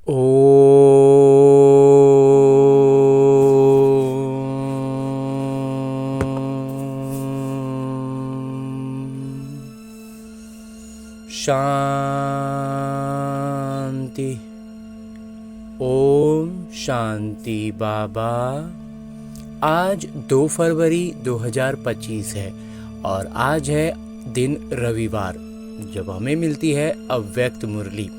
ओ शांति। ओम शांति बाबा। आज 2 फरवरी 2025 है और आज है दिन रविवार, जब हमें मिलती है अव्यक्त मुरली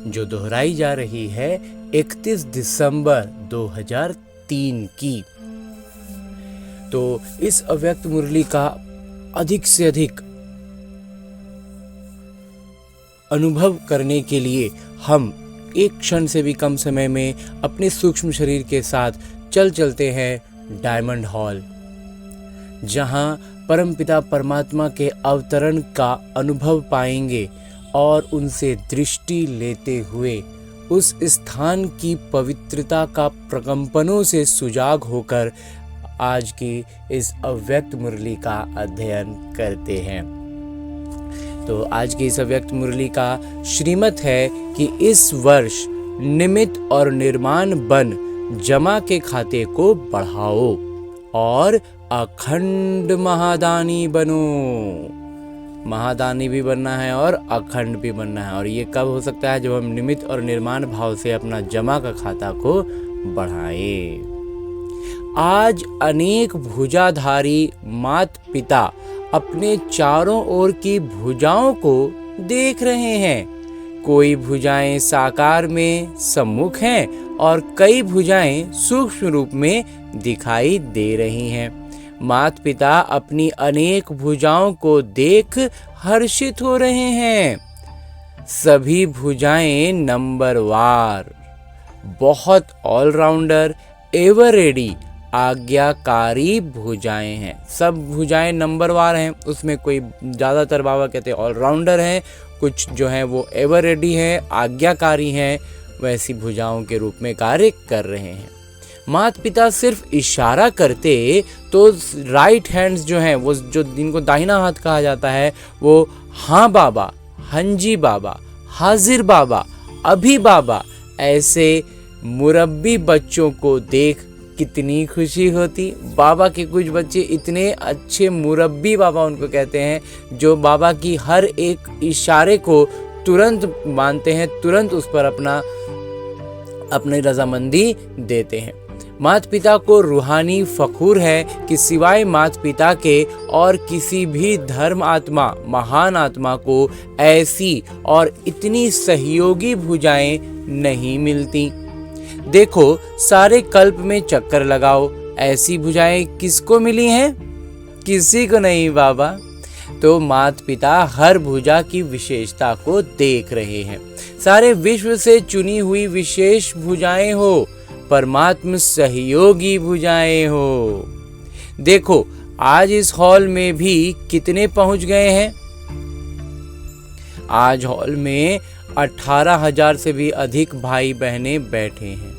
जो दोहराई जा रही है 31 दिसंबर 2003 की। तो इस अव्यक्त मुरली का अधिक से अधिक अनुभव करने के लिए हम एक क्षण से भी कम समय में अपने सूक्ष्म शरीर के साथ चलते हैं डायमंड हॉल, जहां परमपिता परमात्मा के अवतरण का अनुभव पाएंगे और उनसे दृष्टि लेते हुए उस स्थान की पवित्रता का प्रकंपनों से सुजाग होकर आज की इस अव्यक्त मुरली का अध्ययन करते हैं। तो आज की इस अव्यक्त मुरली का श्रीमत है कि इस वर्ष निमित्त और निर्माण बन जमा के खाते को बढ़ाओ और अखंड महादानी बनो। महादानी भी बनना है और अखंड भी बनना है। और ये कब हो सकता है? जब हम निमित्त और निर्माण भाव से अपना जमा का खाता को बढ़ाएं। आज अनेक भुजाधारी माता पिता अपने चारों ओर की भुजाओं को देख रहे हैं। कोई भुजाएं साकार में सम्मुख हैं और कई भुजाएं सूक्ष्म रूप में दिखाई दे रही हैं। माता पिता अपनी अनेक भुजाओं को देख हर्षित हो रहे हैं। सभी भुजाएं नंबरवार, बहुत ऑलराउंडर, एवर रेडी, आज्ञाकारी भुजाएं हैं। सब भुजाएं नंबरवार हैं, उसमें कोई ज़्यादातर बाबा कहते हैं ऑलराउंडर हैं, कुछ जो हैं वो एवर रेडी हैं, आज्ञाकारी हैं, वैसी भुजाओं के रूप में कार्य कर रहे हैं। माता पिता सिर्फ इशारा करते तो राइट हैंड्स जो हैं वो जो जिनको दाहिना हाथ कहा जाता है वो हाँ बाबा, हाँ जी बाबा, हाजिर बाबा, अभी बाबा, ऐसे मुरब्बी बच्चों को देख कितनी खुशी होती। बाबा के कुछ बच्चे इतने अच्छे मुरब्बी बाबा उनको कहते हैं, जो बाबा की हर एक इशारे को तुरंत मानते हैं, तुरंत उस पर अपनी रजामंदी देते हैं। माता पिता को रूहानी फखूर है कि सिवाय माता पिता के और किसी भी धर्म आत्मा, महान आत्मा को ऐसी और इतनी सहयोगी भुजाएं नहीं मिलती। देखो, सारे कल्प में चक्कर लगाओ, ऐसी भुजाएं किसको मिली हैं? किसी को नहीं बाबा। तो माता पिता हर भुजा की विशेषता को देख रहे हैं। सारे विश्व से चुनी हुई विशेष भुजाएं हो, परमात्मा सहयोगी भुजाएं हो। देखो, आज इस हॉल में भी कितने पहुंच गए हैं? आज हॉल में 18,000 से भी अधिक भाई बहनें बैठे हैं।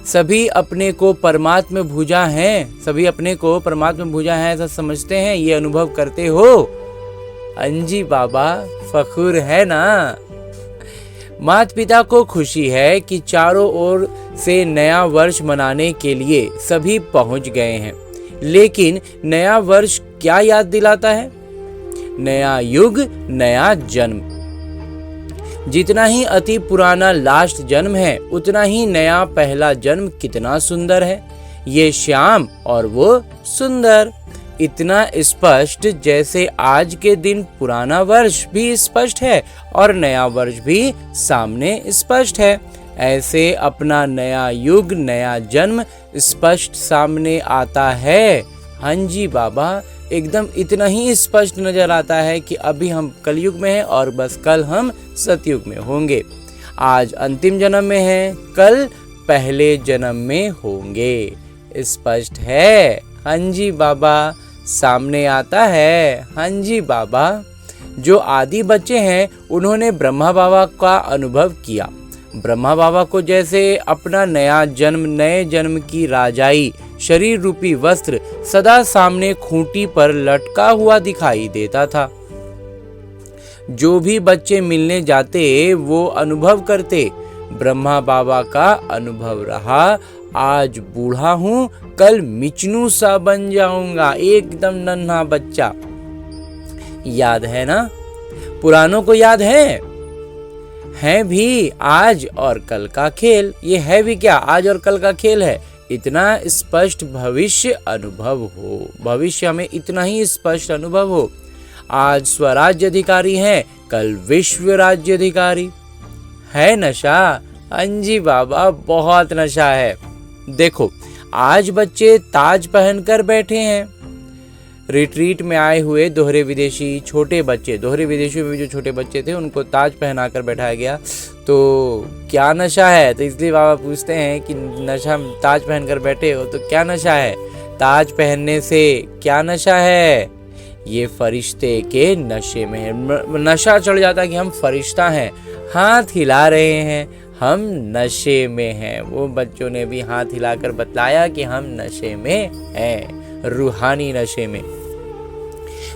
सभी अपने को परमात्मा भुजा हैं, सभी अपने को परमात्मा भुजा हैं ऐसा समझते हैं, ये अनुभव करते हो? अंजी बाबा, फखूर है ना। माता पिता को खुशी है कि चारों ओर से नया वर्ष मनाने के लिए सभी पहुंच गए हैं। लेकिन नया वर्ष क्या याद दिलाता है? नया युग, नया जन्म। जितना ही अति पुराना लास्ट जन्म है, उतना ही नया पहला जन्म कितना सुंदर है। ये श्याम और वो सुंदर, इतना स्पष्ट जैसे आज के दिन पुराना वर्ष भी स्पष्ट है और नया वर्ष भी सामने स्पष्ट है। ऐसे अपना नया युग, नया जन्म स्पष्ट सामने आता है। हाँ जी बाबा, एकदम इतना ही स्पष्ट नजर आता है कि अभी हम कलयुग में हैं और बस कल हम सतयुग में होंगे। आज अंतिम जन्म में हैं, कल पहले जन्म में होंगे। स्पष्ट है। हाँ जी बाबा, सामने आता है। हाँ जी बाबा। जो आदि बच्चे हैं उन्होंने ब्रह्मा बाबा का अनुभव किया। ब्रह्मा बाबा को जैसे अपना नया जन्म, नए जन्म की राजाई शरीर रूपी वस्त्र सदा सामने खूंटी पर लटका हुआ दिखाई देता था। जो भी बच्चे मिलने जाते वो अनुभव करते ब्रह्मा बाबा का अनुभव रहा, आज बूढ़ा हूं, कल मिचनू सा बन जाऊंगा, एकदम नन्हा बच्चा। याद है ना? पुरानों को याद है भी आज और कल का खेल। ये है भी क्या, आज और कल का खेल है। इतना स्पष्ट भविष्य अनुभव हो, भविष्य हमें इतना ही स्पष्ट अनुभव हो। आज स्वराज्य अधिकारी हैं, कल विश्व राज्य अधिकारी। है नशा? अंजी बाबा, बहुत नशा है। देखो, आज बच्चे ताज पहनकर बैठे हैं। रिट्रीट में आए हुए दोहरे विदेशी छोटे बच्चे, दोहरे विदेशियों में जो छोटे बच्चे थे उनको ताज पहनाकर बैठाया गया। तो क्या नशा है? तो इसलिए बाबा पूछते हैं कि नशा, ताज पहनकर बैठे हो तो क्या नशा है? ताज पहनने से क्या नशा है? ये फरिश्ते के नशे में है। नशा चढ़ जाता कि हम फरिश्ता हैं, हाथ हिला रहे हैं, हम नशे में हैं। वो बच्चों ने भी हाथ हिलाकर बतलाया कि हम नशे में हैं, रूहानी नशे में।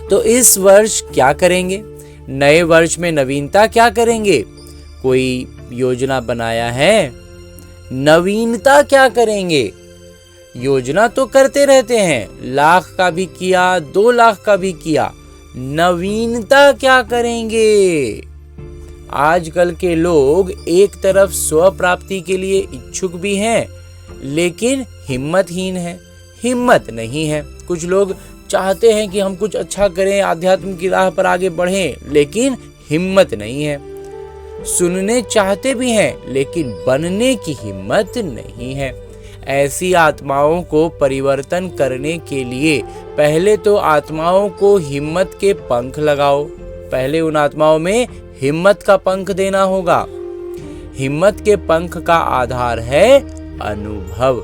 तो इस वर्ष क्या करेंगे? नए वर्ष में नवीनता क्या करेंगे? कोई योजना बनाया है? नवीनता क्या करेंगे? योजना तो करते रहते हैं, 1,00,000 का भी किया, 2,00,000 का भी किया। नवीनता क्या करेंगे? आजकल के लोग एक तरफ स्व प्राप्ति के लिए इच्छुक भी हैं, लेकिन हिम्मतहीन है, हिम्मत नहीं है। कुछ लोग चाहते हैं कि हम कुछ अच्छा करें, आध्यात्म की राह पर आगे बढ़ें, लेकिन हिम्मत नहीं है। सुनने चाहते भी हैं, लेकिन बनने की हिम्मत नहीं है। ऐसी आत्माओं को परिवर्तन करने के लिए पहले तो आत्माओं को हिम्मत के पंख लगाओ। पहले उन आत्माओं में हिम्मत का पंख देना होगा। हिम्मत के पंख का आधार है अनुभव।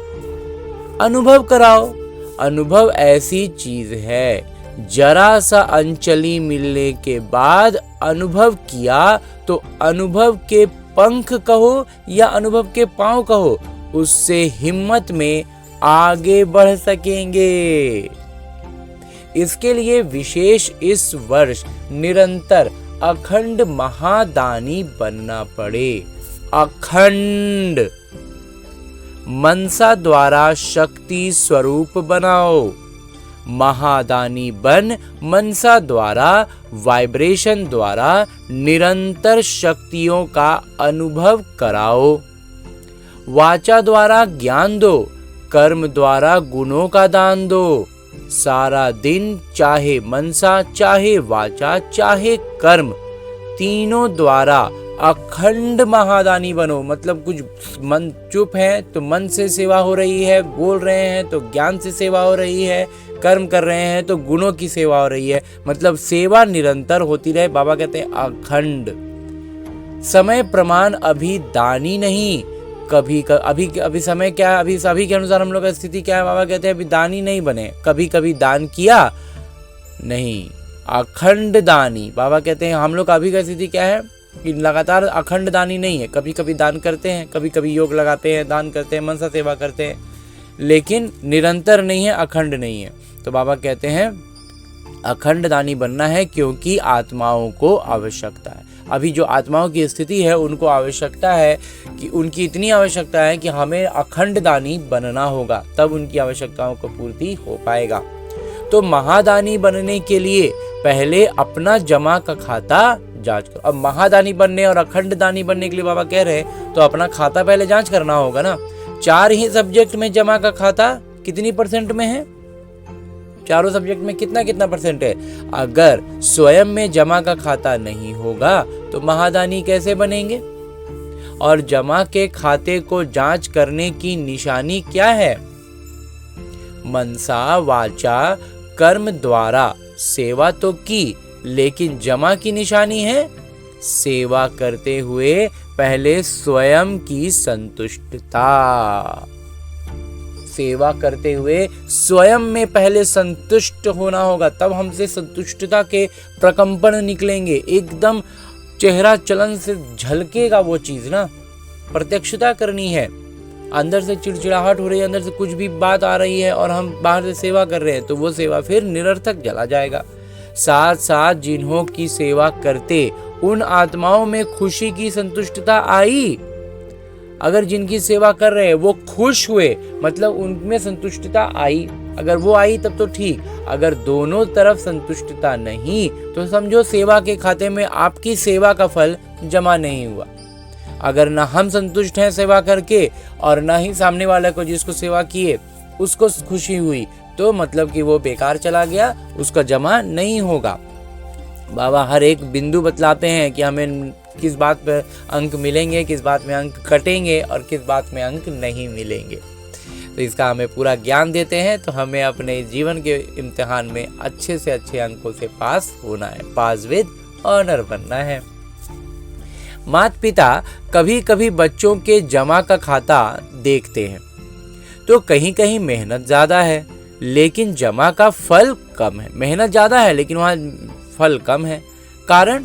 अनुभव कराओ। अनुभव ऐसी चीज है, जरा सा अंचली मिलने के बाद अनुभव किया तो अनुभव के पंख कहो या अनुभव के पांव कहो, उससे हिम्मत में आगे बढ़ सकेंगे। इसके लिए विशेष इस वर्ष निरंतर अखंड महादानी बनना पड़े। अखंड मनसा द्वारा शक्ति स्वरूप बनाओ। महादानी बन मनसा द्वारा, वाइब्रेशन द्वारा निरंतर शक्तियों का अनुभव कराओ। वाचा द्वारा ज्ञान दो, कर्म द्वारा गुणों का दान दो। सारा दिन चाहे मनसा, चाहे वाचा, चाहे कर्म, तीनों द्वारा अखंड महादानी बनो। मतलब कुछ मन चुप है तो मन से सेवा हो रही है, बोल रहे हैं तो ज्ञान से सेवा हो रही है, कर्म कर रहे हैं तो गुणों की सेवा हो रही है। मतलब सेवा निरंतर होती रहे। बाबा कहते हैं अखंड। समय प्रमाण अभी दानी नहीं, अभी समय क्या है, अभी सभी के अनुसार हम लोग का स्थिति क्या है? बाबा कहते हैं अभी दानी नहीं बने, कभी कभी दान किया नहीं, अखंड दानी। बाबा कहते हैं हम लोग का अभी का स्थिति क्या है कि लगातार अखंड दानी नहीं है, कभी कभी दान करते हैं, कभी कभी योग लगाते हैं, दान करते हैं, मनसा सेवा करते हैं, लेकिन निरंतर नहीं है, अखंड नहीं है। तो बाबा कहते हैं अखंड दानी बनना है, क्योंकि आत्माओं को आवश्यकता है। अभी जो आत्माओं की स्थिति है उनको आवश्यकता है कि उनकी इतनी आवश्यकता है कि हमें अखंड दानी बनना होगा, तब उनकी आवश्यकताओं को पूर्ति हो पाएगा। तो महादानी बनने के लिए पहले अपना जमा का खाता जांच करो। अब महादानी बनने और अखंड दानी बनने के लिए बाबा कह रहे हैं तो अपना खाता पहले जांच करना होगा ना। 4 ही सब्जेक्ट में जमा का खाता कितनी % में है? चारों सब्जेक्ट में कितना % है? अगर स्वयं में जमा का खाता नहीं होगा तो महादानी कैसे बनेंगे? और जमा के खाते को जांच करने की निशानी क्या है? मनसा वाचा कर्म द्वारा सेवा तो की, लेकिन जमा की निशानी है सेवा करते हुए पहले स्वयं की संतुष्टता। सेवा करते हुए स्वयं में पहले संतुष्ट होना होगा, तब हमसे संतुष्टता के प्रकंपन निकलेंगे। एकदम चेहरा चलन से झलकेगा वो चीज ना। प्रत्यक्षता करनी है। अंदर से चिड़चिड़ाहट हो रही है, अंदर से कुछ भी बात आ रही है और हम बाहर से सेवा कर रहे हैं तो वो सेवा फिर निरर्थक चला जाएगा। साथ साथ जिन्हों की सेवा करते उन आत्माओं में खुशी की संतुष्टता आई अगर जिनकी सेवा कर रहे हैं वो खुश हुए, मतलब उनमें संतुष्टता आई, अगर वो आई तब तो ठीक। अगर दोनों तरफ संतुष्टता नहीं तो समझो सेवा के खाते में आपकी सेवा का फल जमा नहीं हुआ। अगर ना हम संतुष्ट हैं सेवा करके और ना ही सामने वाले को जिसको सेवा किए उसको खुशी हुई, तो मतलब कि वो बेकार चला गया, उसका जमा नहीं होगा। बाबा हर एक बिंदु बतलाते हैं कि हमें किस बात पर अंक मिलेंगे, किस बात में अंक कटेंगे और किस बात में अंक नहीं मिलेंगे। तो इसका हमें पूरा ज्ञान देते हैं। तो हमें अपने जीवन के इम्तिहान में अच्छे से अच्छे अंकों से पास होना है, पास विद ऑनर बनना है। माता पिता कभी कभी बच्चों के जमा का खाता देखते हैं तो कहीं कहीं मेहनत ज़्यादा है लेकिन जमा का फल कम है। मेहनत ज़्यादा है लेकिन वहाँ फल कम है। कारण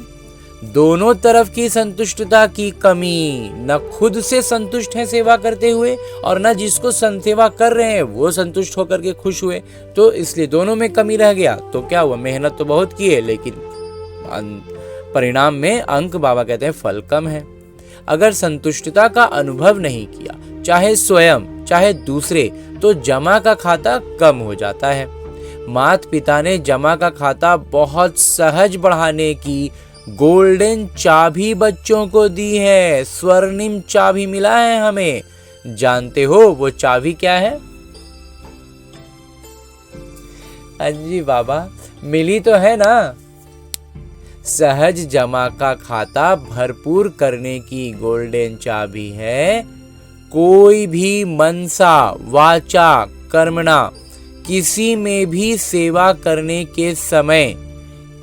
दोनों तरफ की संतुष्टता की कमी, न खुद से संतुष्ट है सेवा करते हुए और न जिसको सेवा कर रहे हैं वो संतुष्ट होकर के खुश हुए, तो इसलिए दोनों में कमी रह गया। तो क्या हुआ, मेहनत तो बहुत की है लेकिन परिणाम में अंक बाबा कहते हैं फल कम है। अगर संतुष्टता का अनुभव नहीं किया, चाहे स्वयं चाहे दूसरे, तो जमा का खाता कम हो जाता है। माता पिता ने जमा का खाता बहुत सहज बढ़ाने की गोल्डन चाबी बच्चों को दी है। स्वर्णिम चाबी मिला है हमें। जानते हो वो चाबी क्या है? हाँ जी बाबा, मिली तो है ना। सहज जमा का खाता भरपूर करने की गोल्डन चाबी है कोई भी मनसा वाचा कर्मणा किसी में भी सेवा करने के समय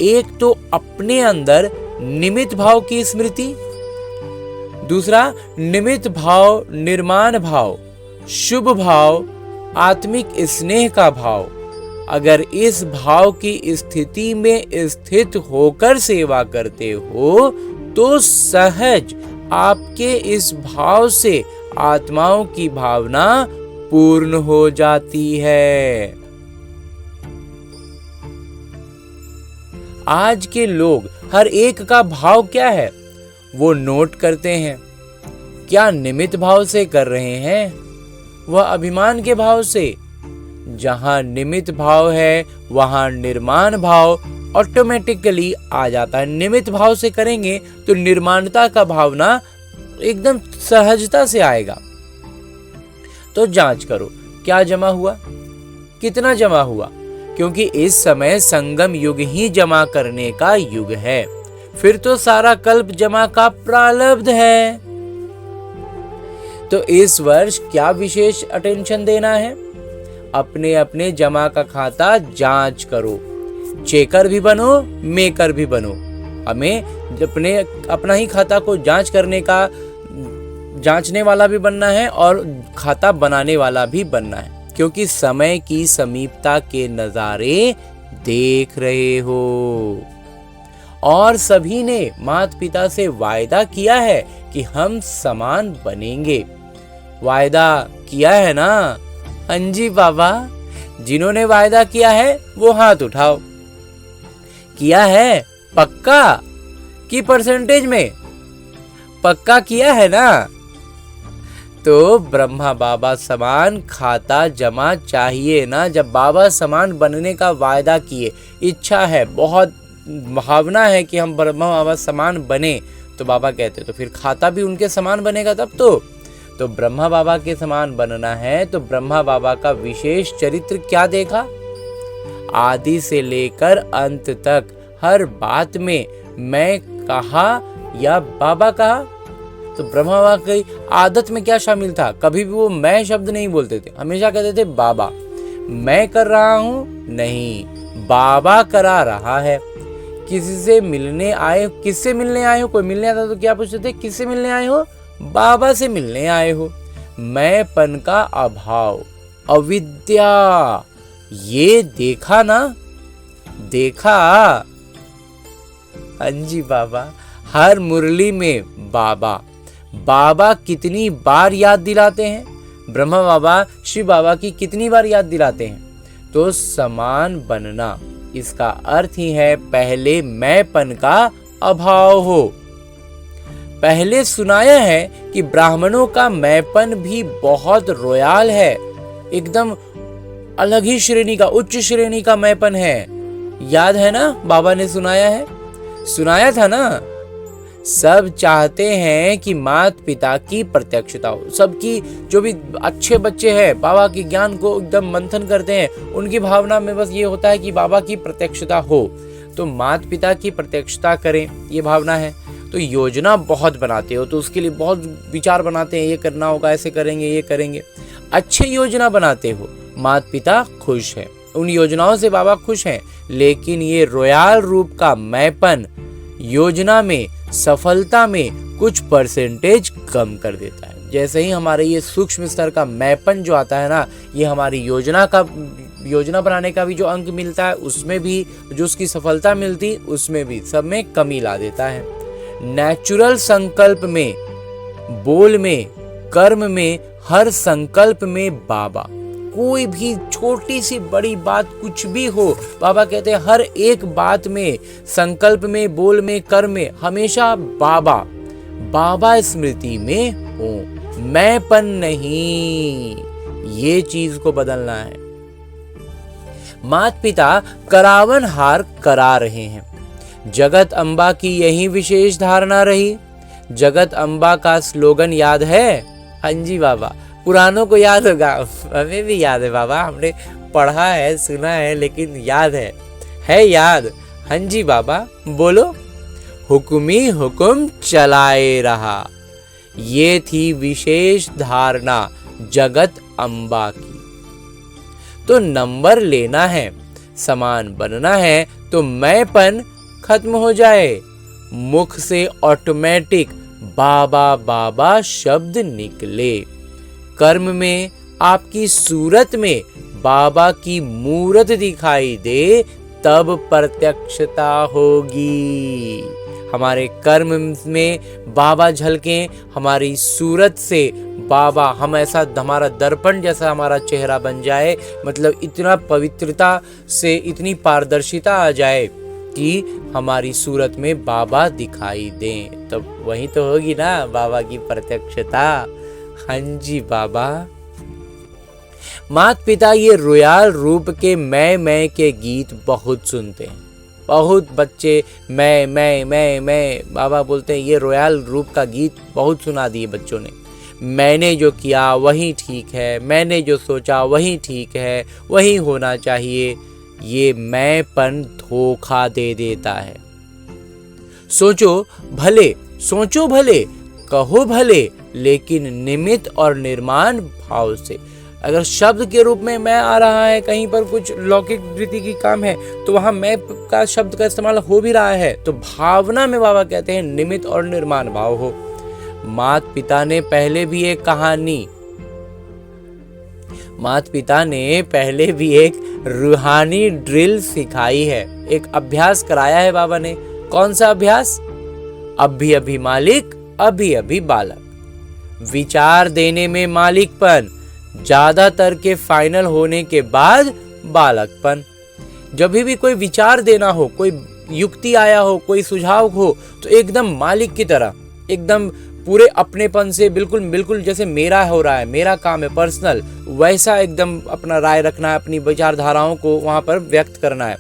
एक तो अपने अंदर निमित्त भाव की स्मृति, दूसरा निमित्त भाव, निर्माण भाव, शुभ भाव, आत्मिक स्नेह का भाव। अगर इस भाव की स्थिति में स्थित होकर सेवा करते हो तो सहज आपके इस भाव से आत्माओं की भावना पूर्ण हो जाती है। आज के लोग हर एक का भाव क्या है वो नोट करते हैं। क्या निमित्त भाव से कर रहे हैं, वह अभिमान के भाव से। जहां निमित्त भाव है वहां निर्माण भाव ऑटोमेटिकली आ जाता है। निमित्त भाव से करेंगे तो निर्माणता का भावना एकदम सहजता से आएगा। तो जांच करो क्या जमा हुआ, कितना जमा हुआ, क्योंकि इस समय संगम युग ही जमा करने का युग है। फिर तो सारा कल्प जमा का प्रारब्ध है। तो इस वर्ष क्या विशेष अटेंशन देना है? अपने अपने जमा का खाता जांच करो। चेकर भी बनो, मेकर भी बनो। हमें अपना ही खाता को जांचने वाला भी बनना है और खाता बनाने वाला भी बनना है, क्योंकि समय की समीपता के नजारे देख रहे हो। और सभी ने माता पिता से वायदा किया है कि हम समान बनेंगे। वायदा किया है ना? हाँ जी बाबा, जिन्होंने वायदा किया है वो हाथ उठाओ। किया है पक्का कि परसेंटेज में? पक्का किया है ना? तो ब्रह्मा बाबा समान खाता जमा चाहिए ना। जब बाबा समान बनने का वायदा किए, इच्छा है, बहुत भावना है कि हम ब्रह्मा बाबा समान बने, तो बाबा कहते तो फिर खाता भी उनके समान बनेगा तब तो ब्रह्मा बाबा के समान बनना है। तो ब्रह्मा बाबा का विशेष चरित्र क्या देखा? आदि से लेकर अंत तक हर बात में मैं कहा या बाबा कहा। तो ब्रह्मा बाबा की आदत में क्या शामिल था? कभी भी वो मैं शब्द नहीं बोलते थे, हमेशा कहते थे बाबा। मैं कर रहा हूं नहीं, बाबा करा रहा है। किसी से मिलने आए, किससे मिलने आए हो? कोई मिलने आता तो क्या पूछते थे? किससे मिलने आए हो? बाबा से मिलने आए हो। मैंपन का अभाव, अविद्या, ये देखा ना? देखा? हाँ जी बाबा, हर मुरली में बाबा बाबा कितनी बार याद दिलाते हैं? ब्रह्मा बाबा शिव बाबा की कितनी बार याद दिलाते हैं? तो समान बनना, इसका अर्थ ही है पहले मैंपन का अभाव हो। पहले सुनाया है कि ब्राह्मणों का मैपन भी बहुत रोयाल है, एकदम अलग ही श्रेणी का, उच्च श्रेणी का मैपन है। याद है ना, बाबा ने सुनाया था ना। सब चाहते हैं कि माता पिता की प्रत्यक्षता हो। सबकी जो भी अच्छे बच्चे हैं बाबा के ज्ञान को एकदम मंथन करते हैं, उनकी भावना में बस ये होता है कि बाबा की प्रत्यक्षता हो, तो माता पिता की प्रत्यक्षता करें, ये भावना है। तो योजना बहुत बनाते हो, तो उसके लिए बहुत विचार बनाते हैं, ये करना होगा, ऐसे करेंगे, ये करेंगे। अच्छे योजना बनाते हो, माता पिता खुश है, उन योजनाओं से बाबा खुश हैं। लेकिन ये रोयाल रूप का मैपन योजना में, सफलता में कुछ परसेंटेज कम कर देता है। जैसे ही हमारे ये सूक्ष्म स्तर का मैपन जो आता है ना, ये हमारी योजना बनाने का भी जो अंक मिलता है उसमें भी, जो उसकी सफलता मिलती उसमें भी, सब में कमी ला देता है। नेचुरल संकल्प में, बोल में, कर्म में, हर संकल्प में बाबा, कोई भी छोटी सी बड़ी बात कुछ भी हो, बाबा कहते हैं हर एक बात में, संकल्प में, बोल में, कर्म में हमेशा बाबा स्मृति में हो, मैंपन नहीं। ये चीज को बदलना है। माता पिता करावन हार करा रहे हैं। जगत अम्बा की यही विशेष धारणा रही। जगत अम्बा का स्लोगन याद है? हाँ जी बाबा, पुरानों को याद होगा, हमें भी याद है बाबा, हमने पढ़ा है, सुना है, लेकिन याद है याद। हाँ जी बाबा, बोलो। हुक्मी हुक्म चलाए रहा, ये थी विशेष धारणा जगत अम्बा की। तो नंबर लेना है, समान बनना है, तो मैंपन खत्म हो जाए। मुख से ऑटोमेटिक बाबा बाबा शब्द निकले। कर्म में, आपकी सूरत में बाबा की मूरत दिखाई दे, तब प्रत्यक्षता होगी। हमारे कर्म में बाबा झलकें, हमारी सूरत से बाबा, हम ऐसा, हमारा दर्पण जैसा हमारा चेहरा बन जाए, मतलब इतना पवित्रता से इतनी पारदर्शिता आ जाए कि हमारी सूरत में बाबा दिखाई दें, तब वही तो होगी ना बाबा की प्रत्यक्षता। हाँ जी बाबा। माता पिता ये रोयाल रूप के मैं के गीत बहुत सुनते हैं। बहुत बच्चे मैं बाबा बोलते हैं, ये रोयाल रूप का गीत बहुत सुना दिए बच्चों ने। मैंने जो किया वही ठीक है, मैंने जो सोचा वही ठीक है, वही होना चाहिए। ये मैंपन धोखा दे देता है। सोचो भले, कहो भले, लेकिन निमित्त और निर्माण भाव से। अगर शब्द के रूप में मैं आ रहा है, कहीं पर कुछ लौकिक वृत्ति की काम है, तो वहां मैं का शब्द का इस्तेमाल हो भी रहा है, तो भावना में बाबा कहते हैं निमित्त और निर्माण भाव हो। माता पिता ने पहले भी एक रूहानी ड्रिल सिखाई है, एक अभ्यास कराया है बाबा ने। कौन सा अभ्यास? अभी अभी मालिक, अभी अभी बालक। विचार देने में मालिकपन, ज्यादातर के फाइनल होने के बाद बालकपन। जब भी कोई विचार देना हो, कोई युक्ति आया हो, कोई सुझाव हो, तो एकदम मालिक की तरह, एकदम पूरे अपनेपन से, बिल्कुल जैसे मेरा हो रहा है, मेरा काम है पर्सनल, वैसा एकदम अपना राय रखना है, अपनी विचारधाराओं को वहां पर व्यक्त करना है,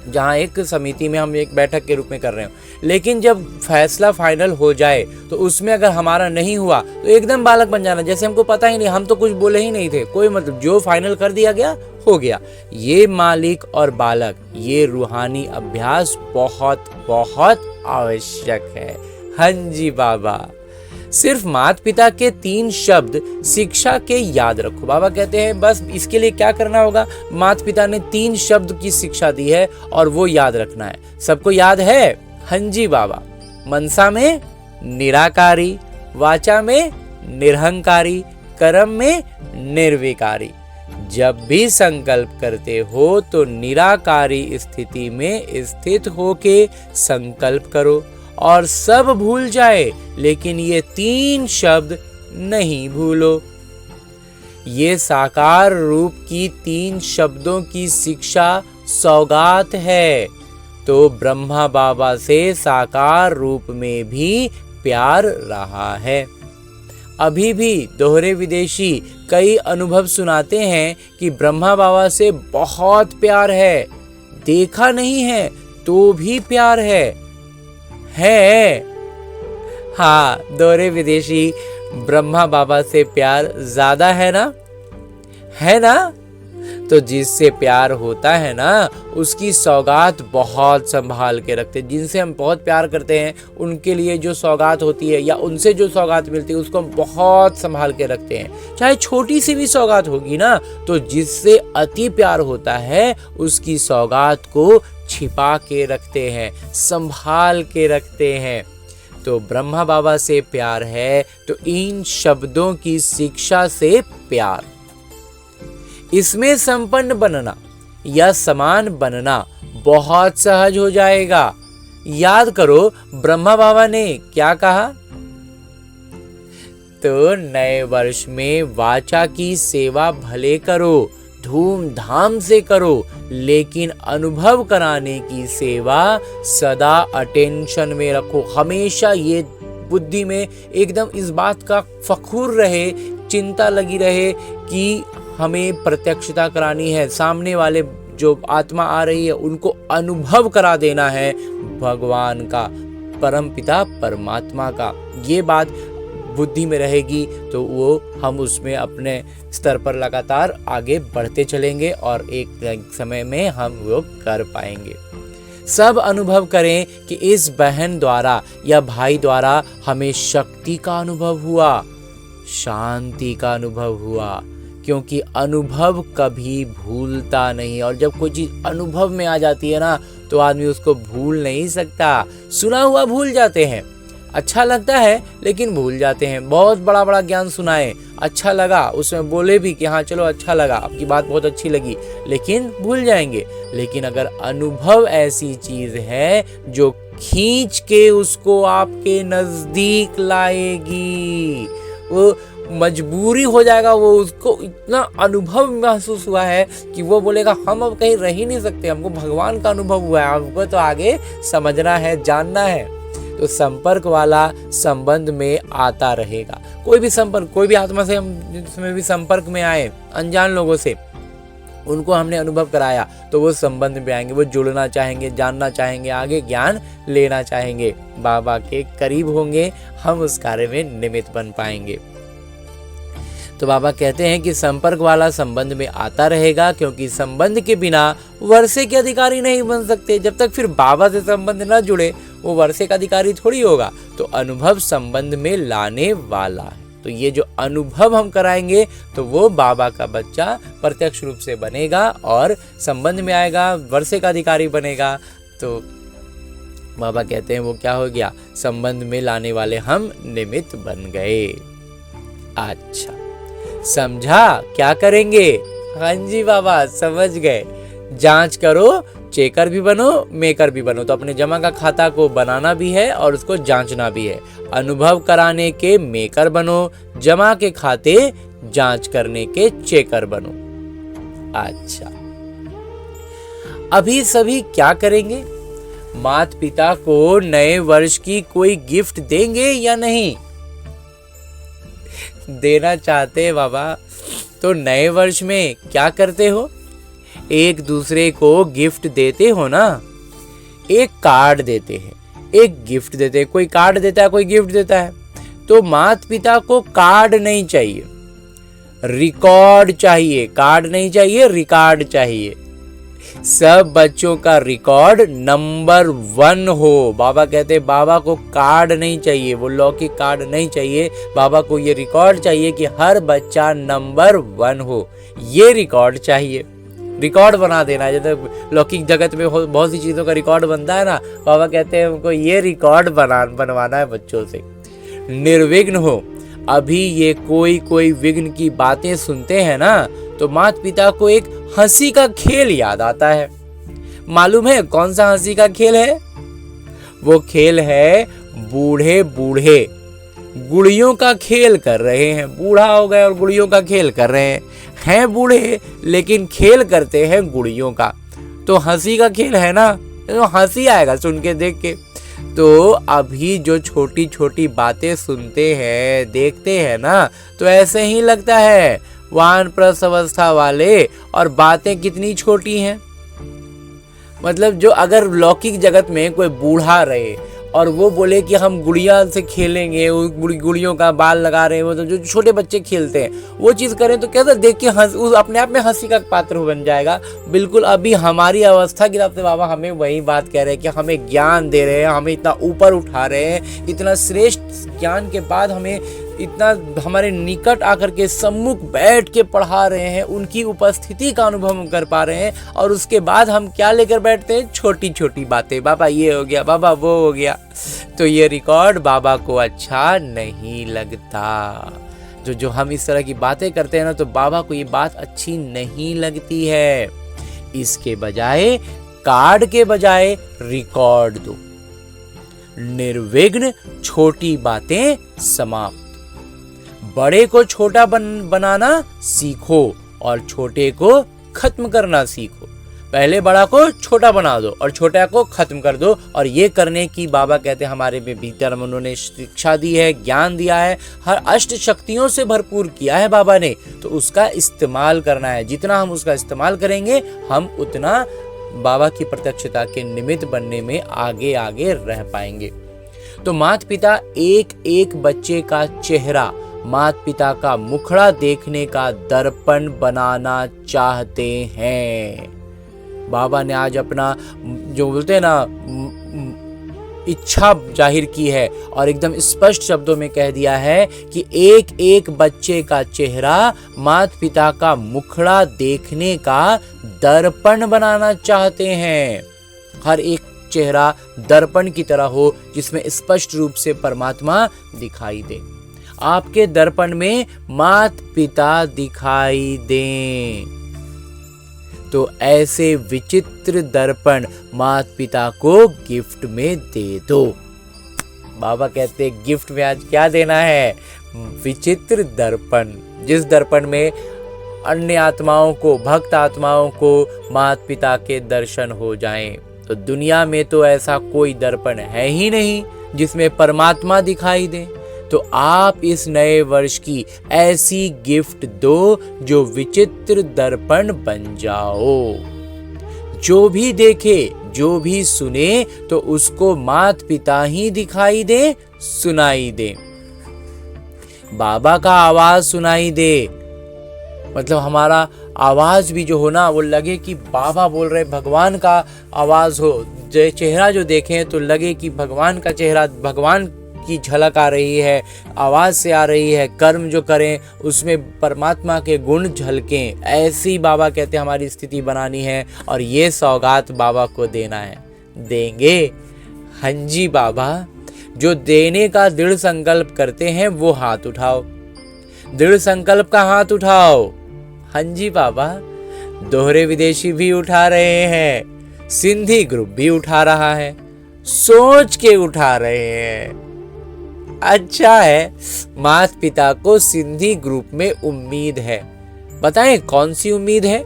जहां एक समिति में हम एक बैठक के रूप में कर रहे हो। लेकिन जब फैसला फाइनल हो जाए तो उसमें अगर हमारा नहीं हुआ तो एकदम बालक बन जाना, जैसे हमको पता ही नहीं, हम तो कुछ बोले ही नहीं थे, कोई मतलब, जो फाइनल कर दिया गया हो गया। ये मालिक और बालक, ये रूहानी अभ्यास बहुत बहुत आवश्यक है। हाँ जी बाबा। सिर्फ माता पिता के 3 शब्द शिक्षा के याद रखो। बाबा कहते हैं बस इसके लिए क्या करना होगा, माता पिता ने 3 शब्द की शिक्षा दी है और वो याद रखना है। सबको याद है? हाँ जी बाबा। मनसा में निराकारी, वाचा में निरहंकारी, कर्म में निर्विकारी। जब भी संकल्प करते हो तो निराकारी स्थिति में स्थित होके संकल्प करो और सब भूल जाए, लेकिन ये 3 शब्द नहीं भूलो। ये साकार रूप की 3 शब्दों की शिक्षा सौगात है। तो ब्रह्मा बाबा से साकार रूप में भी प्यार रहा है। अभी भी दोहरे विदेशी कई अनुभव सुनाते हैं कि ब्रह्मा बाबा से बहुत प्यार है, देखा नहीं है तो भी प्यार है। हाँ, दोहरे विदेशी ब्रह्मा बाबा से प्यार ज्यादा है ना। तो जिससे प्यार होता है ना, उसकी सौगात बहुत संभाल के रखते हैं। जिनसे हम बहुत प्यार करते हैं उनके लिए जो सौगात होती है या उनसे जो सौगात मिलती है उसको हम बहुत संभाल के रखते हैं। चाहे छोटी सी भी सौगात होगी ना, तो जिससे अति प्यार होता है उसकी सौगात को छिपा के रखते हैं, संभाल के रखते हैं। तो ब्रह्मा बाबा से प्यार है तो इन शब्दों की शिक्षा से प्यार। इसमें संपन्न बनना या समान बनना बहुत सहज हो जाएगा। याद करो ब्रह्मा बाबा ने क्या कहा? तो नए वर्ष में वाचा की सेवा भले करो, धूमधाम से करो, लेकिन अनुभव कराने की सेवा सदा अटेंशन में रखो। हमेशा ये बुद्धि में एकदम इस बात का फखूर रहे, चिंता लगी रहे कि हमें प्रत्यक्षता करानी है, सामने वाले जो आत्मा आ रही है उनको अनुभव करा देना है भगवान का, परमपिता परमात्मा का। ये बात बुद्धि में रहेगी तो वो हम उसमें अपने स्तर पर लगातार आगे बढ़ते चलेंगे और एक समय में हम वो कर पाएंगे। सब अनुभव करें कि इस बहन द्वारा या भाई द्वारा हमें शक्ति का अनुभव हुआ, शांति का अनुभव हुआ, क्योंकि अनुभव कभी भूलता नहीं। और जब कोई चीज अनुभव में आ जाती है ना, तो आदमी उसको भूल नहीं सकता। सुना हुआ भूल जाते हैं, अच्छा लगता है लेकिन भूल जाते हैं। बहुत बड़ा बड़ा ज्ञान सुनाए, अच्छा लगा, उसमें बोले भी कि हाँ चलो अच्छा लगा, आपकी बात बहुत अच्छी लगी, लेकिन भूल जाएंगे। लेकिन अगर अनुभव ऐसी चीज है जो खींच के उसको आपके नजदीक लाएगी, वो मजबूरी हो जाएगा, वो उसको इतना अनुभव महसूस हुआ है कि वो बोलेगा हम अब कहीं रह ही नहीं सकते, हमको भगवान का अनुभव हुआ है, हमको तो आगे समझना है, जानना है। तो संपर्क वाला संबंध में आता रहेगा। कोई भी संपर्क, कोई भी आत्मा से हम जिसमें भी संपर्क में आए, अनजान लोगों से, उनको हमने अनुभव कराया तो वो संबंध में आएंगे, वो जुड़ना चाहेंगे, जानना चाहेंगे, आगे ज्ञान लेना चाहेंगे, बाबा के करीब होंगे, हम उस कार्य में निमित्त बन पाएंगे। तो बाबा कहते हैं कि संपर्क वाला संबंध में आता रहेगा, क्योंकि संबंध के बिना वर्षे के अधिकारी नहीं बन सकते। जब तक फिर बाबा से संबंध न जुड़े वो वर्षे का अधिकारी थोड़ी होगा। तो अनुभव संबंध में लाने वाला है। तो ये जो अनुभव हम कराएंगे तो वो बाबा का बच्चा प्रत्यक्ष रूप से बनेगा और संबंध में आएगा, वर्षे का अधिकारी बनेगा। तो बाबा कहते हैं वो क्या हो गया, संबंध में लाने वाले हम निमित्त बन गए। अच्छा समझा क्या करेंगे? हाँ जी बाबा समझ गए। जांच करो, चेकर भी बनो, मेकर भी बनो। तो अपने जमा का खाता को बनाना भी है और उसको जांचना भी है। अनुभव कराने के मेकर बनो, जमा के खाते जांच करने के चेकर बनो। अच्छा अभी सभी क्या करेंगे? माता पिता को नए वर्ष की कोई गिफ्ट देंगे या नहीं? देना चाहते हैं बाबा। तो नए वर्ष में क्या करते हो? एक दूसरे को गिफ्ट देते हो ना। एक कार्ड देते हैं, एक गिफ्ट देते हैं। कोई कार्ड देता है, कोई गिफ्ट देता है। तो माता पिता को कार्ड नहीं चाहिए, रिकॉर्ड चाहिए। कार्ड नहीं चाहिए, रिकॉर्ड चाहिए। सब बच्चों का रिकॉर्ड नंबर 1 हो। बाबा कहते हैं बाबा को कार्ड नहीं चाहिए, वो लौकिक कार्ड नहीं चाहिए। बाबा को ये रिकॉर्ड चाहिए कि हर बच्चा नंबर 1 हो। ये रिकॉर्ड चाहिए, रिकॉर्ड बना देना। जैसे लौकिक जगत में बहुत सी चीज़ों का रिकॉर्ड बनता है ना, बाबा कहते हैं उनको ये रिकॉर्ड बनवाना है बच्चों से। निर्विघ्न हो। अभी ये कोई विघ्न की बातें सुनते हैं ना, तो माता पिता को एक हंसी का खेल याद आता है। मालूम है कौन सा हंसी का खेल है? वो खेल है बूढ़े बूढ़े गुड़ियों का खेल कर रहे हैं। बूढ़ा हो गए और गुड़ियों का खेल कर रहे हैं बूढ़े लेकिन खेल करते हैं गुड़ियों का। तो हंसी का खेल है ना, तो हंसी आएगा सुन के, देख के। तो अभी जो छोटी छोटी बातें सुनते हैं, देखते हैं ना, तो ऐसे ही लगता है वानप्रस्थ अवस्था वाले, और बातें कितनी छोटी हैं। मतलब जो अगर लौकिक जगत में कोई बूढ़ा रहे और वो बोले कि हम गुड़िया से खेलेंगे, गुड़ियों का बाल लगा रहे हैं, वो तो जो छोटे बच्चे खेलते हैं वो चीज़ करें तो कैसा देख के उस अपने आप में हंसी का पात्र बन जाएगा। बिल्कुल अभी हमारी अवस्था की तरफ से बाबा हमें वही बात कह रहे हैं कि हमें ज्ञान दे रहे हैं, हमें इतना ऊपर उठा रहे हैं, इतना श्रेष्ठ ज्ञान के बाद हमें इतना हमारे निकट आकर के सम्मुख बैठ के पढ़ा रहे हैं, उनकी उपस्थिति का अनुभव हम कर पा रहे हैं। और उसके बाद हम क्या लेकर बैठते हैं? छोटी छोटी बातें, बाबा ये हो गया, बाबा वो हो गया। तो ये रिकॉर्ड बाबा को अच्छा नहीं लगता। जो हम इस तरह की बातें करते हैं ना, तो बाबा को ये बात अच्छी नहीं लगती है। इसके बजाय, कार्ड के बजाय रिकॉर्ड दो। निर्विघ्न छोटी बातें समाप्त। बड़े को छोटा बनाना सीखो और छोटे को खत्म करना सीखो। पहले बड़ा को छोटा बना दो और छोटा को खत्म कर दो। और ये करने की बाबा कहते हैं हमारे भीतर उन्होंने शिक्षा दी है, ज्ञान दिया है, हर अष्ट शक्तियों से भरपूर किया है बाबा ने। तो उसका इस्तेमाल करना है। जितना हम उसका इस्तेमाल करेंगे, हम उतना बाबा की प्रत्यक्षता के निमित्त बनने में आगे आगे रह पाएंगे। तो माता पिता एक एक बच्चे का चेहरा, माता पिता का मुखड़ा देखने का दर्पण बनाना चाहते हैं। बाबा ने आज अपना जो बोलते हैं ना इच्छा जाहिर की है और एकदम स्पष्ट शब्दों में कह दिया है कि एक एक बच्चे का चेहरा माता पिता का मुखड़ा देखने का दर्पण बनाना चाहते हैं। हर एक चेहरा दर्पण की तरह हो जिसमें स्पष्ट रूप से परमात्मा दिखाई दे। आपके दर्पण में माता पिता दिखाई दें। तो ऐसे विचित्र दर्पण माता पिता को गिफ्ट में दे दो। बाबा कहते हैं गिफ्ट में आज क्या देना है? विचित्र दर्पण। जिस दर्पण में अन्य आत्माओं को, भक्त आत्माओं को माता पिता के दर्शन हो जाएं। तो दुनिया में तो ऐसा कोई दर्पण है ही नहीं जिसमें परमात्मा दिखाई दे। तो आप इस नए वर्ष की ऐसी गिफ्ट दो जो विचित्र दर्पण बन जाओ। जो भी देखे, जो भी सुने, तो उसको माता पिता ही दिखाई दे, सुनाई दे। बाबा का आवाज सुनाई दे, मतलब हमारा आवाज भी जो हो ना, वो लगे कि बाबा बोल रहे, भगवान का आवाज हो। चेहरा जो देखें तो लगे कि भगवान का चेहरा, भगवान की झलक आ रही है, आवाज से आ रही है। कर्म जो करें उसमें परमात्मा के गुण झलकें। ऐसी बाबा कहते हैं हमारी स्थिति बनानी है और ये सौगात बाबा को देना है। देंगे? हाँ जी बाबा। जो देने का दृढ़ संकल्प करते हैं वो हाथ उठाओ। दृढ़ संकल्प का हाथ उठाओ। हाँ जी बाबा। दोहरे विदेशी भी उठा रहे हैं, सिंधी ग्रुप भी उठा रहा है, सोच के उठा रहे हैं। अच्छा है, माता पिता को सिंधी ग्रुप में उम्मीद है। बताएं कौन सी उम्मीद है?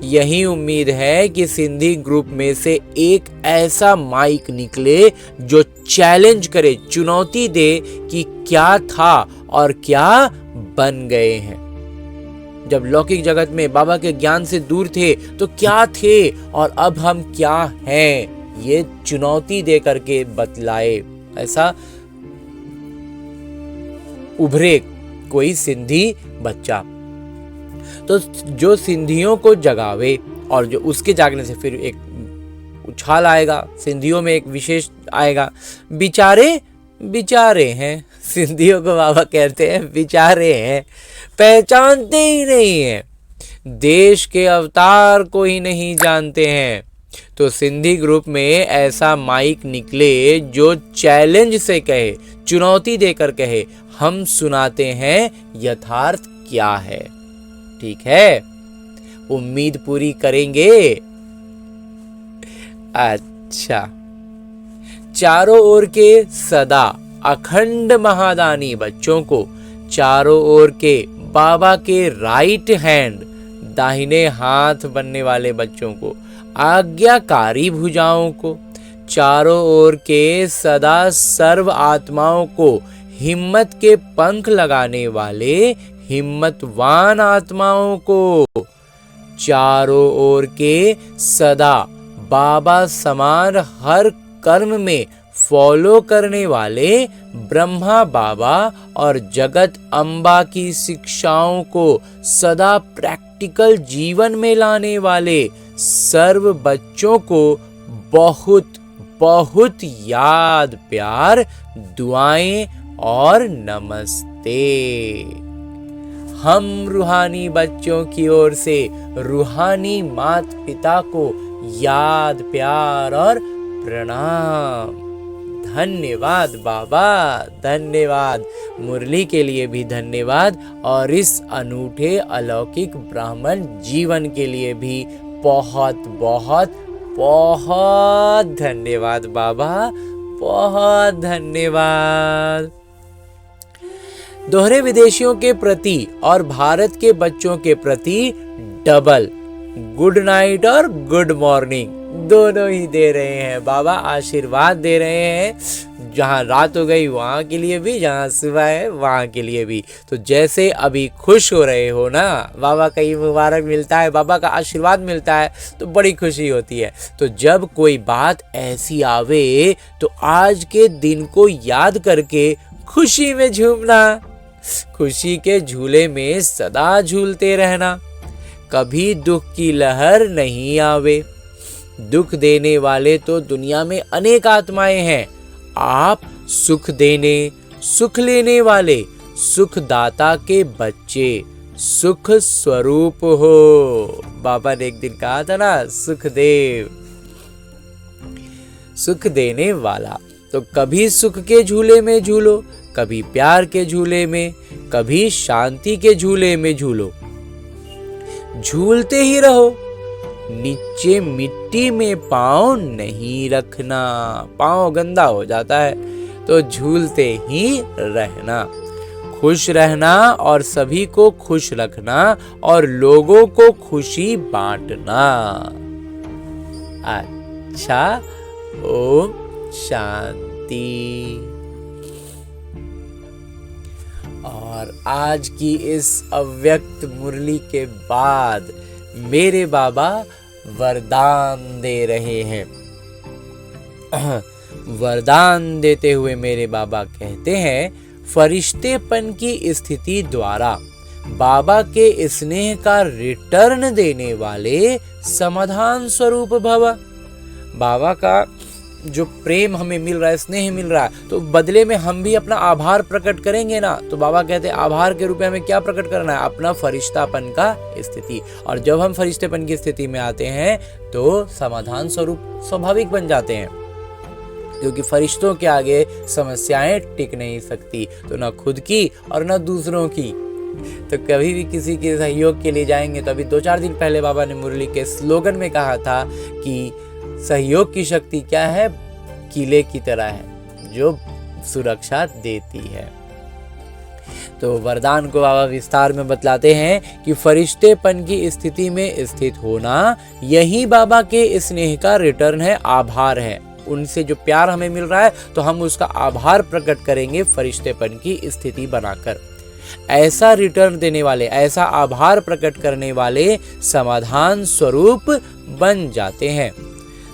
यही उम्मीद है कि सिंधी ग्रुप में से एक ऐसा माइक निकले जो चैलेंज करे, चुनौती दे कि क्या था और क्या बन गए हैं। जब लौकिक जगत में बाबा के ज्ञान से दूर थे तो क्या थे और अब हम क्या हैं, ये चुनौती दे करके बतलाए। ऐसा उभरे कोई सिंधी बच्चा, तो जो सिंधियों को जगावे और जो उसके जागने से फिर एक उछाल आएगा, सिंधियों में एक विशेष आएगा। बिचारे हैं सिंधियों को बाबा कहते हैं, बिचारे हैं, पहचानते ही नहीं हैं, देश के अवतार को ही नहीं जानते हैं। तो सिंधी ग्रुप में ऐसा माइक निकले जो चैलेंज से कहे, चुनौती देकर कहे, हम सुनाते हैं यथार्थ क्या है। ठीक है, उम्मीद पूरी करेंगे। अच्छा, चारों ओर के सदा अखंड महादानी बच्चों को, चारों ओर के बाबा के राइट हैंड, दाहिने हाथ बनने वाले बच्चों को, आज्ञाकारी भुजाओं को, चारों ओर के सदा सर्व आत्माओं को हिम्मत के पंख लगाने वाले हिम्मतवान आत्माओं को, चारों ओर के सदा बाबा समान हर कर्म में फॉलो करने वाले ब्रह्मा बाबा और जगत अम्बा की शिक्षाओं को सदा प्रैक्टिकल जीवन में लाने वाले सर्व बच्चों को बहुत बहुत याद, प्यार, दुआएं और नमस्ते। हम रूहानी बच्चों की ओर से रूहानी माता पिता को याद, प्यार और प्रणाम। धन्यवाद बाबा, धन्यवाद। मुरली के लिए भी धन्यवाद और इस अनूठे अलौकिक ब्राह्मण जीवन के लिए भी बहुत बहुत बहुत धन्यवाद बाबा, बहुत धन्यवाद। दोहरे विदेशियों के प्रति और भारत के बच्चों के प्रति डबल गुड नाइट और गुड मॉर्निंग दोनों ही दे रहे हैं बाबा, आशीर्वाद दे रहे हैं। जहाँ रात हो गई वहाँ के लिए भी, जहाँ सुबह है वहाँ के लिए भी। तो जैसे अभी खुश हो रहे हो ना, बाबा का ईद मुबारक मिलता है, बाबा का आशीर्वाद मिलता है तो बड़ी खुशी होती है। तो जब कोई बात ऐसी आवे तो आज के दिन को याद करके खुशी में झूमना, खुशी के झूले में सदा झूलते रहना। कभी दुख की लहर नहीं आवे। दुख देने वाले तो दुनिया में अनेक आत्माएं हैं। आप सुख देने, सुख लेने वाले सुखदाता के बच्चे, सुख स्वरूप हो। बाबा ने एक दिन कहा था ना, सुखदेव, सुख देने वाला। तो कभी सुख के झूले में झूलो, कभी प्यार के झूले में, कभी शांति के झूले में झूलो। झूलते ही रहो। नीचे मिट्टी में पाँव नहीं रखना, पाँव गंदा हो जाता है। तो झूलते ही रहना, खुश रहना और सभी को खुश रखना और लोगों को खुशी बांटना। अच्छा, ओम शांति। और आज की इस अव्यक्त मुरली के बाद मेरे बाबा वरदान दे रहे हैं। वरदान देते हुए मेरे बाबा कहते हैं, फरिश्तेपन की स्थिति द्वारा बाबा के स्नेह का रिटर्न देने वाले समाधान स्वरूप भव। बाबा का जो प्रेम हमें मिल रहा है, स्नेह मिल रहा है, तो बदले में हम भी अपना आभार प्रकट करेंगे ना। तो बाबा कहते हैं आभार के रूप में हमें क्या प्रकट करना है? अपना फरिश्तापन का स्थिति। और जब हम फरिश्तेपन की स्थिति में आते हैं तो समाधान स्वरूप स्वाभाविक बन जाते हैं, क्योंकि फरिश्तों के आगे समस्याएं टिक नहीं सकती, तो ना खुद की और ना दूसरों की। तो कभी भी किसी के सहयोग के लिए जाएंगे तो अभी 2-4 दिन पहले बाबा ने मुरली के स्लोगन में कहा था कि सहयोग की शक्ति क्या है? किले की तरह है जो सुरक्षा देती है। तो वरदान को बाबा विस्तार में बतलाते हैं कि फरिश्तेपन की स्थिति में स्थित होना यही बाबा के स्नेह का रिटर्न है, आभार है। उनसे जो प्यार हमें मिल रहा है तो हम उसका आभार प्रकट करेंगे फरिश्तेपन की स्थिति बनाकर। ऐसा रिटर्न देने वाले, ऐसा आभार प्रकट करने वाले समाधान स्वरूप बन जाते हैं।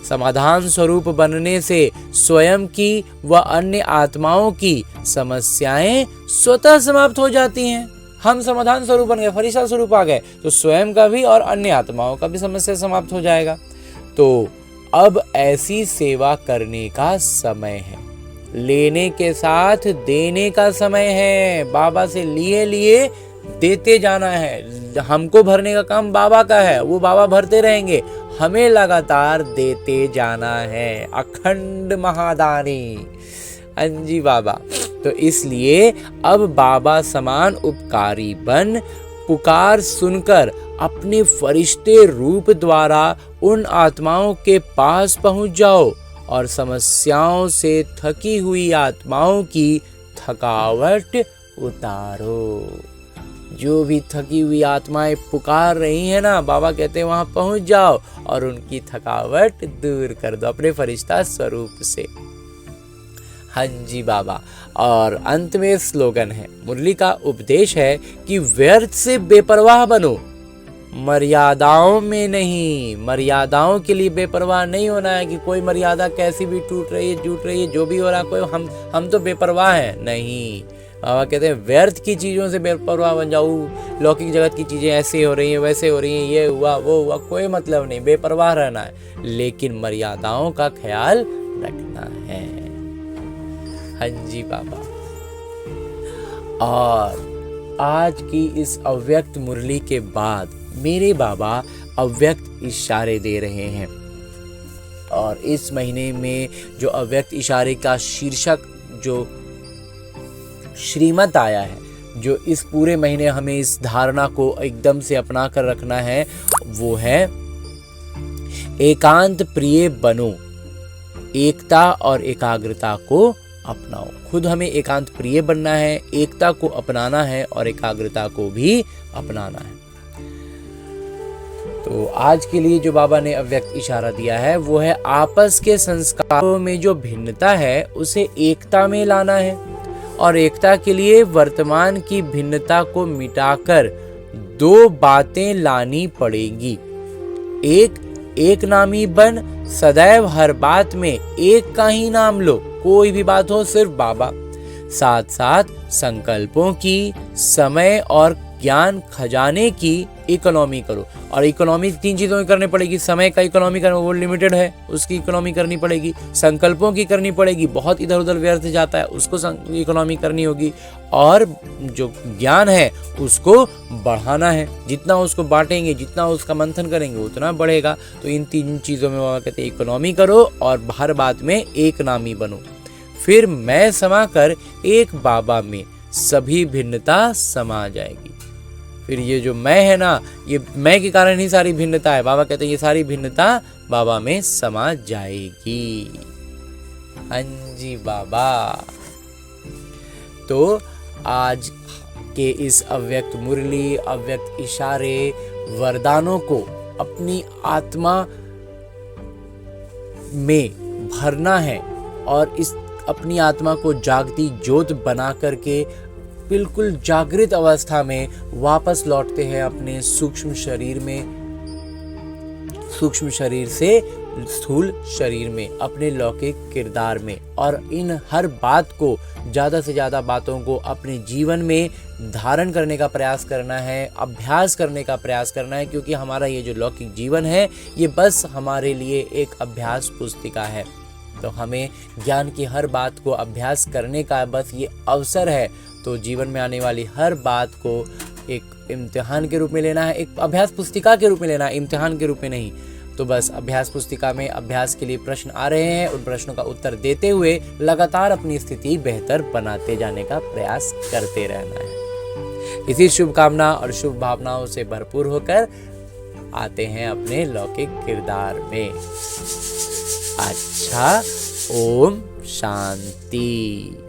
समाधान स्वरूप बनने से स्वयं की व अन्य आत्माओं की समस्याएं स्वतः समाप्त हो जाती हैं। हम समाधान स्वरूप बन गए, फरिश्ता स्वरूप आ गए, तो स्वयं का भी और अन्य आत्माओं का भी समस्या समाप्त हो जाएगा। तो अब ऐसी सेवा करने का समय है, लेने के साथ देने का समय है। बाबा से लिए लिए देते जाना है। हमको भरने का काम बाबा का है, वो बाबा भरते रहेंगे, हमें लगातार देते जाना है। अखंड महादानी अंजी बाबा। तो इसलिए अब बाबा समान उपकारी बन पुकार सुनकर अपने फरिश्ते रूप द्वारा उन आत्माओं के पास पहुंच जाओ और समस्याओं से थकी हुई आत्माओं की थकावट उतारो। जो भी थकी हुई आत्माएं पुकार रही हैं ना, बाबा कहते हैं वहां पहुंच जाओ और उनकी थकावट दूर कर दो अपने फरिश्ता स्वरूप से। हाँ जी बाबा। और अंत में स्लोगन है, मुरली का उपदेश है कि व्यर्थ से बेपरवाह बनो, मर्यादाओं में नहीं। मर्यादाओं के लिए बेपरवाह नहीं होना है कि कोई मर्यादा कैसी भी टूट रही है, जुट रही है, जो भी हो रहा है, कोई हम तो बेपरवाह हैं, नहीं। बाबा कहते हैं व्यर्थ की चीज़ों से बेपरवाह बन जाओ। लौकिक जगत की चीज़ें ऐसे हो रही हैं, वैसे हो रही हैं, ये हुआ वो हुआ, कोई मतलब नहीं, बेपरवाह रहना है, लेकिन मर्यादाओं का ख्याल रखना है। हाँ जी बाबा। और आज की इस अव्यक्त मुरली के बाद मेरे बाबा अव्यक्त इशारे दे रहे हैं, और इस महीने में जो अव्यक्त इशारे का शीर्षक जो श्रीमत आया है, जो इस पूरे महीने हमें इस धारणा को एकदम से अपना कर रखना है, वो है एकांत प्रिय बनो, एकता और एकाग्रता को अपनाओ। खुद हमें एकांत प्रिय बनना है, एकता को अपनाना है और एकाग्रता को भी अपनाना है। तो आज के लिए जो बाबा ने अव्यक्त इशारा दिया है वो है आपस के संस्कारों में जो भिन्नता है उसे एकता में लाना है, और एकता के लिए वर्तमान की भिन्नता को मिटाकर दो बातें लानी पड़ेगी। एक नामी बन, सदैव हर बात में एक का ही नाम लो, कोई भी बात हो सिर्फ बाबा। साथ साथ संकल्पों की, समय और ज्ञान खजाने की इकोनॉमी करो। और इकोनॉमी 3 चीज़ों की करनी पड़ेगी। समय का इकोनॉमी करना, वो लिमिटेड है, उसकी इकोनॉमी करनी पड़ेगी। संकल्पों की करनी पड़ेगी, बहुत इधर उधर व्यर्थ जाता है, उसको इकोनॉमी करनी होगी। और जो ज्ञान है उसको बढ़ाना है, जितना उसको बांटेंगे, जितना उसका मंथन करेंगे उतना बढ़ेगा। तो इन 3 चीज़ों में बाबा कहते हैं इकोनॉमी करो और हर बात में एक नामी बनो। फिर मैं समा कर एक बाबा में सभी भिन्नता समा जाएगी। फिर ये जो मैं है ना, ये मैं के कारण ही सारी भिन्नता है। बाबा कहते हैं ये सारी भिन्नता बाबा में समा जाएगी। हाँ जी बाबा। तो आज के इस अव्यक्त मुरली, अव्यक्त इशारे, वरदानों को अपनी आत्मा में भरना है और इस अपनी आत्मा को जागती ज्योत बना करके बिल्कुल जागृत अवस्था में वापस लौटते हैं अपने सूक्ष्म शरीर में, सूक्ष्म शरीर से स्थूल शरीर में, अपने लौकिक किरदार में। और इन हर बात को, ज़्यादा से ज़्यादा बातों को अपने जीवन में धारण करने का प्रयास करना है, अभ्यास करने का प्रयास करना है, क्योंकि हमारा ये जो लौकिक जीवन है ये बस हमारे लिए एक अभ्यास पुस्तिका है। तो हमें ज्ञान की हर बात को अभ्यास करने का बस ये अवसर है। तो जीवन में आने वाली हर बात को एक इम्तिहान के रूप में लेना है, एक अभ्यास पुस्तिका के रूप में लेना है, इम्तिहान के रूप में नहीं। तो बस अभ्यास पुस्तिका में अभ्यास के लिए प्रश्न आ रहे हैं, उन प्रश्नों का उत्तर देते हुए लगातार अपनी स्थिति बेहतर बनाते जाने का प्रयास करते रहना है। इसी शुभकामना और शुभ भावनाओं से भरपूर होकर आते हैं अपने लौकिक किरदार में। अच्छा, ओम शांति।